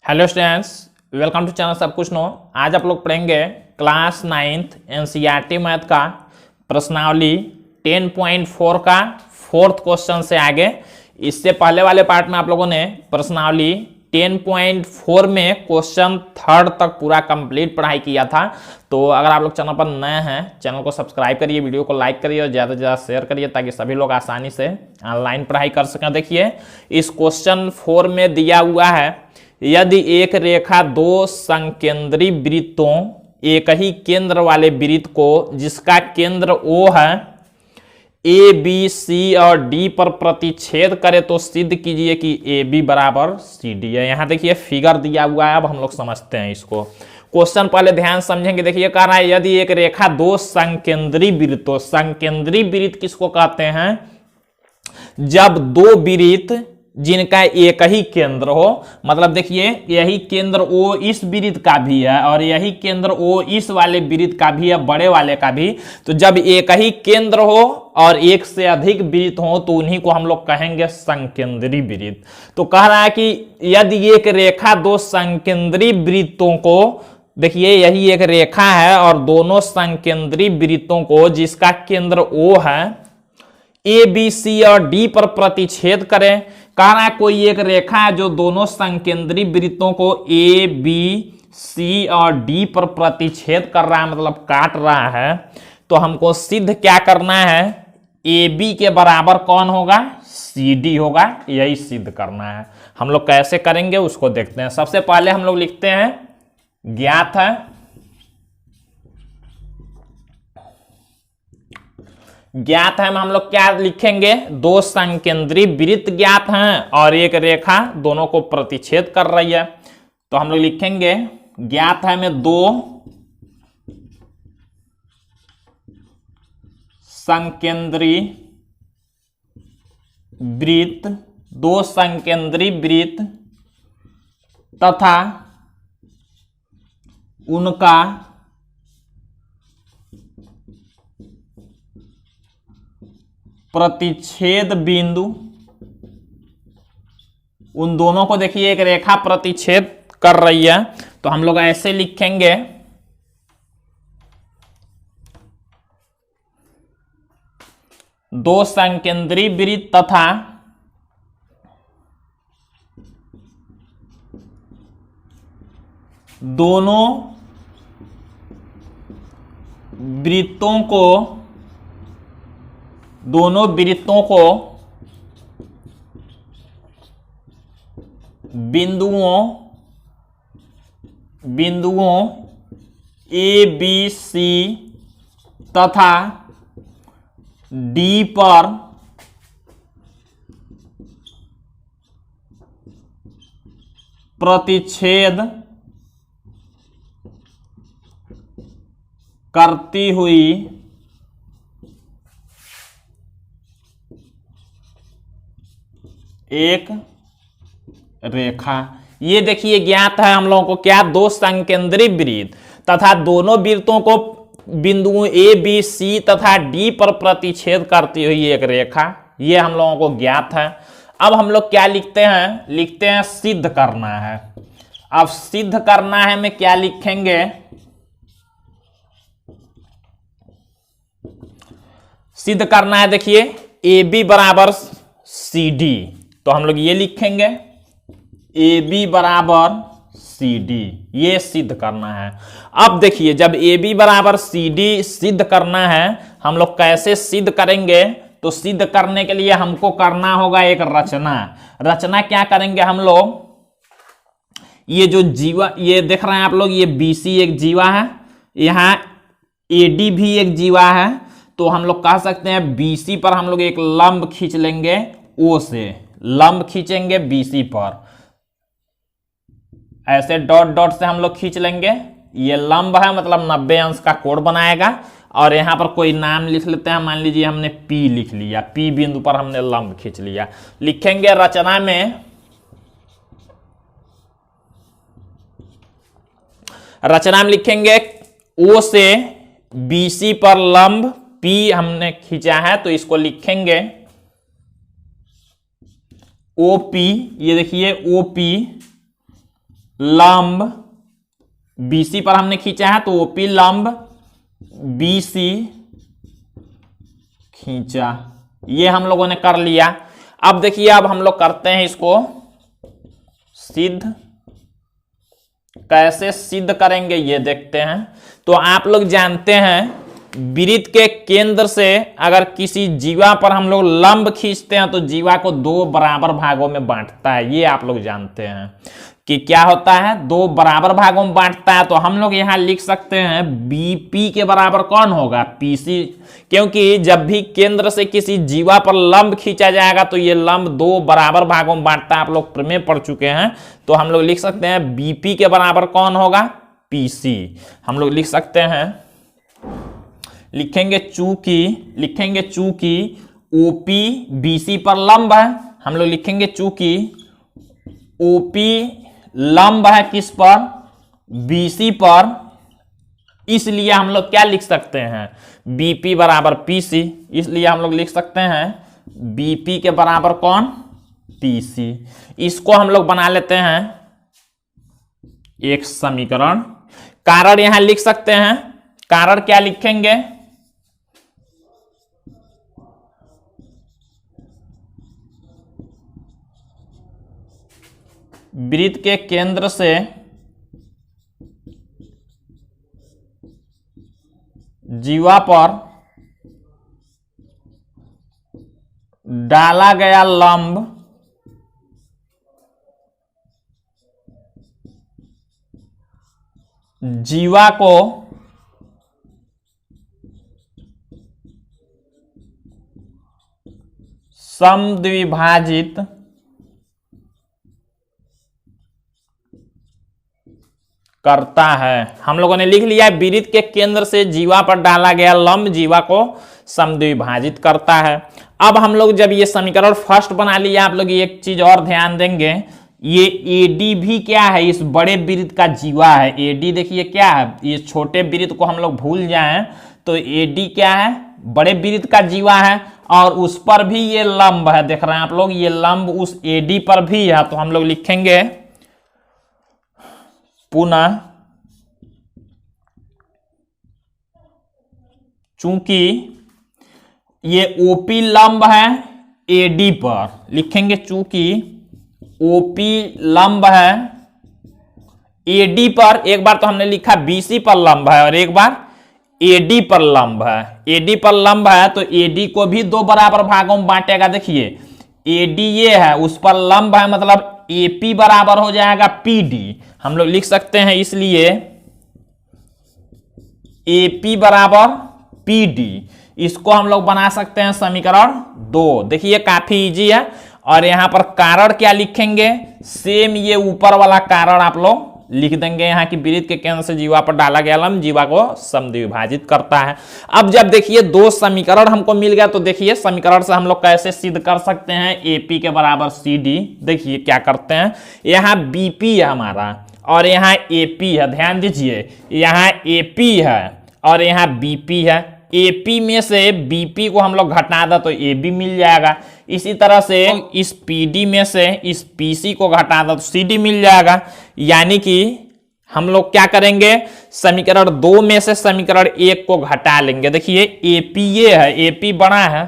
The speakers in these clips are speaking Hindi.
Hello students, welcome to channel सब कुछ नो। आज आप लोग पढ़ेंगे क्लास 9th एनसीईआरटी मैथ का प्रश्नावली 10.4 का फोर्थ क्वेश्चन से आगे। इससे पहले वाले पार्ट में आप लोगों ने प्रश्नावली 10.4 में क्वेश्चन थर्ड तक पूरा कंप्लीट पढ़ाई किया था। तो अगर आप लोग चैनल पर नए हैं, चैनल को सब्सक्राइब करिए, वीडियो को लाइक करिए और ज़्यादा से ज़्यादा शेयर करिए ताकि सभी लोग आसानी से ऑनलाइन पढ़ाई कर सकें। देखिए इस क्वेश्चन 4 में दिया हुआ है, यदि एक रेखा दो संकेंद्री वृत्तों एक ही केंद्र वाले वृत्त को जिसका केंद्र O है ए बी सी और डी पर प्रतिच्छेद करे तो सिद्ध कीजिए कि ए बी बराबर सी डी है। यहां देखिए फिगर दिया हुआ है, अब हम लोग समझते हैं इसको। क्वेश्चन पहले ध्यान समझेंगे। देखिए कह रहा है यदि एक रेखा दो संकेंद्री वृत्तों, संकेंद्री वृत्त किसको कहते हैं? जब दो वृत्त जिनका एक ही केंद्र हो, मतलब देखिए यही केंद्र O इस वृत्त का भी है और यही केंद्र O इस वाले वृत्त का भी है, बड़े वाले का भी। तो जब एक ही केंद्र हो और एक से अधिक वृत्त हो तो उन्हीं को हम लोग कहेंगे संकेंद्री वृत्त। तो कह रहा है कि यदि एक रेखा दो संकेंद्री वृत्तों को, देखिए यही एक रेखा है और दोनों संकेंद्री वृत्तों को जिसका केंद्र O है ए बी सी और डी पर प्रतिच्छेद करें। कह रहा है कोई एक रेखा है जो दोनों संकेंद्री वृत्तों को ए बी सी और डी पर प्रतिच्छेद कर रहा है, मतलब काट रहा है। तो हमको सिद्ध क्या करना है? ए बी के बराबर कौन होगा? सी डी होगा, यही सिद्ध करना है। हम लोग कैसे करेंगे उसको देखते हैं। सबसे पहले हम लोग लिखते हैं ज्ञात है, ज्ञात है में हम लोग क्या लिखेंगे? दो संकेंद्री वृत्त ज्ञात हैं और एक रेखा दोनों को प्रतिच्छेद कर रही है। तो हम लोग लिखेंगे ज्ञात है में दो संकेंद्री वृत्त, दो संकेंद्री वृत्त तथा उनका प्रतिच्छेद बिंदु। उन दोनों को देखिए एक रेखा प्रतिच्छेद कर रही है, तो हम लोग ऐसे लिखेंगे दो संकेंद्री वृत्त तथा दोनों वृत्तों को बिंदुओं ए बी सी तथा डी पर प्रतिच्छेद करती हुई एक रेखा। ये देखिए ज्ञात है हम लोगों को क्या? दो संकेंद्री वृत्त तथा दोनों वृत्तों को बिंदुओं ए बी सी तथा डी पर प्रतिच्छेद करती हुई एक रेखा, ये हम लोगों को ज्ञात है। अब हम लोग क्या लिखते हैं? लिखते हैं सिद्ध करना है। अब सिद्ध करना है में क्या लिखेंगे? सिद्ध करना है, देखिए ए बी बराबर सी डी, तो हम लोग ये लिखेंगे ए बी बराबर सी डी, ये सिद्ध करना है। अब देखिए जब ए बी बराबर सी डी सिद्ध करना है, हम लोग कैसे सिद्ध करेंगे? तो सिद्ध करने के लिए हमको करना होगा एक रचना। रचना क्या करेंगे हम लोग? ये जो जीवा, ये देख रहे हैं आप लोग, ये बी सी एक जीवा है, यहाँ ए डी भी एक जीवा है। तो हम लोग कह सकते हैं बी सी पर हम लोग एक लंब खींच लेंगे, ओ से लंब खींचेंगे बीसी पर, ऐसे डॉट डॉट से हम लोग खींच लेंगे। ये लंब है मतलब 90 अंश का कोण बनाएगा। और यहां पर कोई नाम लिख लेते हैं, मान लीजिए हमने पी लिख लिया, पी बिंदु पर हमने लंब खींच लिया। लिखेंगे रचना में, लिखेंगे ओ से बीसी पर लंब पी हमने खींचा है, तो इसको लिखेंगे ओपी। ये देखिए ओपी लंब BC पर हमने खींचा है, तो OP लंब BC खींचा, ये हम लोगों ने कर लिया। अब देखिए, अब हम लोग करते हैं इसको सिद्ध। कैसे सिद्ध करेंगे ये देखते हैं। तो आप लोग जानते हैं वृत्त के केंद्र से अगर किसी जीवा पर हम लोग लंब खींचते हैं तो जीवा को दो बराबर भागों में बांटता है। ये आप लोग जानते हैं कि क्या होता है, दो बराबर भागों में बांटता है। तो हम लोग यहां लिख सकते हैं BP के बराबर कौन होगा, PC, क्योंकि जब भी केंद्र से किसी जीवा पर लंब खींचा जाएगा तो ये लंब दो बराबर भागों में बांटता है। आप लोग प्रमेय पढ़ चुके हैं, तो हम लोग लिख सकते हैं BP के बराबर कौन होगा, PC। हम लोग लिख सकते हैं, लिखेंगे चूंकि OP BC पर लंब है। हम लोग लिखेंगे चूंकि OP लंब है किस पर, BC पर, इसलिए हम लोग क्या लिख सकते हैं, BP बराबर PC। इसलिए हम लोग लिख सकते हैं BP के बराबर कौन, PC। इसको हम लोग बना लेते हैं एक समीकरण। कारण यहां लिख सकते हैं, कारण क्या लिखेंगे, वृत्त के केंद्र से जीवा पर डाला गया लंब जीवा को समद्विभाजित करता है। हम लोगों ने लिख लिया वृत्त के केंद्र से जीवा पर डाला गया लंब जीवा को समद्विभाजित करता है। अब हम लोग जब ये समीकरण फर्स्ट बना लिया, आप लोग एक चीज और ध्यान देंगे, ये AD भी क्या है, इस बड़े वृत्त का जीवा है। AD देखिए क्या है, ये छोटे वृत्त को हम लोग भूल जाएं तो AD क्या है, बड़े वृत्त का जीवा है, और उस पर भी ये लंब है। देख रहे हैं आप लोग, ये लंब उस AD पर भी है। तो हम लोग लिखेंगे पुनः चूंकि ये OP लंब है AD पर, लिखेंगे चूंकि OP लंब है AD पर। एक बार तो हमने लिखा BC पर लंब है और एक बार AD पर लंब है। AD पर लंब है तो AD को भी दो बराबर भागों में बांटेगा। देखिए AD ये है, उस पर लंब है, मतलब AP बराबर हो जाएगा PD। हम लोग लिख सकते हैं इसलिए AP बराबर PD। इसको हम लोग बना सकते हैं समीकरण 2। देखिए काफी इजी है। और यहां पर कारण क्या लिखेंगे, सेम ये ऊपर वाला कारण आप लोग लिख देंगे यहाँ की वृत्त के केंद्र से जीवा पर डाला गया लंब जीवा को समद्विभाजित करता है। अब जब देखिए दो समीकरण हमको मिल गया तो देखिए समीकरण से हम लोग कैसे सिद्ध कर सकते हैं AP के बराबर CD। देखिए क्या करते हैं, यहाँ BP है हमारा और यहाँ AP है। ध्यान दीजिए, यहाँ AP है और यहाँ BP है। AP में से BP को हम लोग घटा दे तो AB मिल जाएगा। इसी तरह से इस PD में से इस PC को घटा दे तो CD मिल जाएगा। यानी कि हम लोग क्या करेंगे, समीकरण 2 में से समीकरण 1 को घटा लेंगे। देखिए AP ये है, AP बड़ा है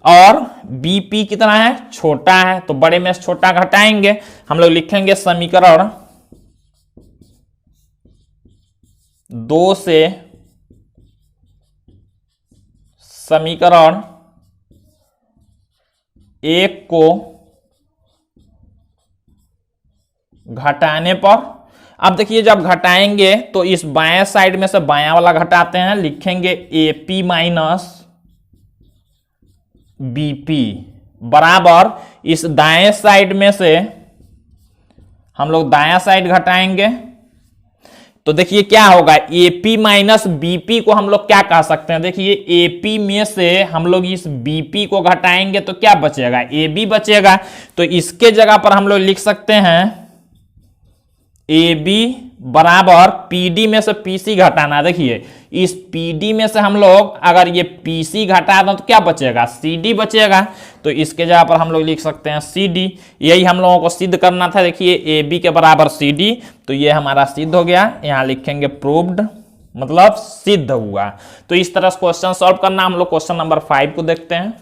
और BP कितना है, छोटा है, तो बड़े में से छोटा घटाएंगे। हम लोग लिखेंगे समीकरण 2 से समीकरण 1 को घटाने पर, अब देखिए जब घटाएंगे तो इस बाएं साइड में से बायां वाला घटाते हैं, लिखेंगे AP माइनस BP बराबर इस दाएं साइड में से हम लोग दायां साइड घटाएंगे तो देखिए क्या होगा, AP माइनस BP को हम लोग क्या कह सकते हैं। देखिए AP में से हम लोग इस BP को घटाएंगे तो क्या बचेगा, AB बचेगा। तो इसके जगह पर हम लोग लिख सकते हैं ए बी बराबर पीडी में से पीसी घटाना। देखिए इस पीडी में से हम लोग अगर ये पीसी घटा दें तो क्या बचेगा, सीडी बचेगा। तो इसके जगह पर हम लोग लिख सकते हैं सीडी। यही हम लोगों को सिद्ध करना था। देखिए ए बी के बराबर सीडी, तो ये हमारा सिद्ध हो गया। यहाँ लिखेंगे प्रूव्ड, मतलब सिद्ध हुआ। तो इस तरह से क्वेश्चन सॉल्व करना। हम लोग क्वेश्चन नंबर 5 को देखते हैं।